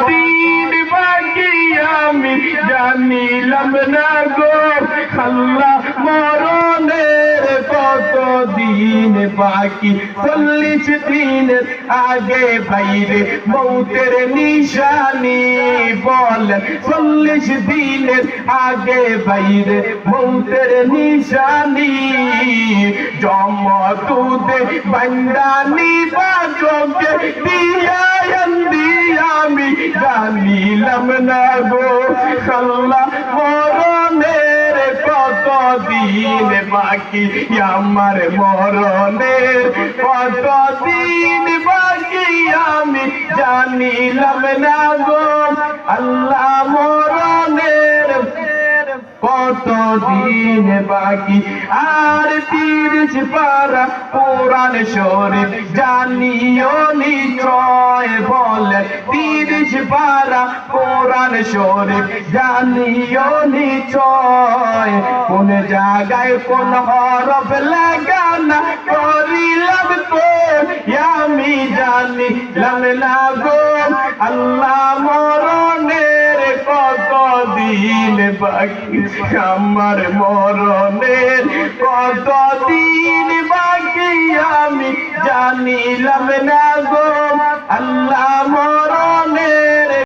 দিন বাকি আমি জানিলাম না গো আল্লাহ মরণের কত দিন বাকি 40 দিনের আগে বাইরে মৌতের নিশানি বলে 40 দিনের আগে বাইরে মৌতের নিশানি জমতুদে বান্দানি বাজোকে দিয়া আমি জানিলাম না গো আল্লাহ মরণের কত দিন বাকি আমার মরণের কত দিন বাকি আমি জানিলাম না গো আল্লাহ মরণের কত দিন বাকি আর 30 পারা কোরআন শরীফ জানিও নিশ্চয় বলে 30 পারা কোরআন শরীফ জানিও নিশ্চয় কোন জায়গায় কোন হরফ লাগানা করিলাম তো আমি জানিলাম না গো আল্লাহ মরণের কত দিন বাকি আমার মরণের কত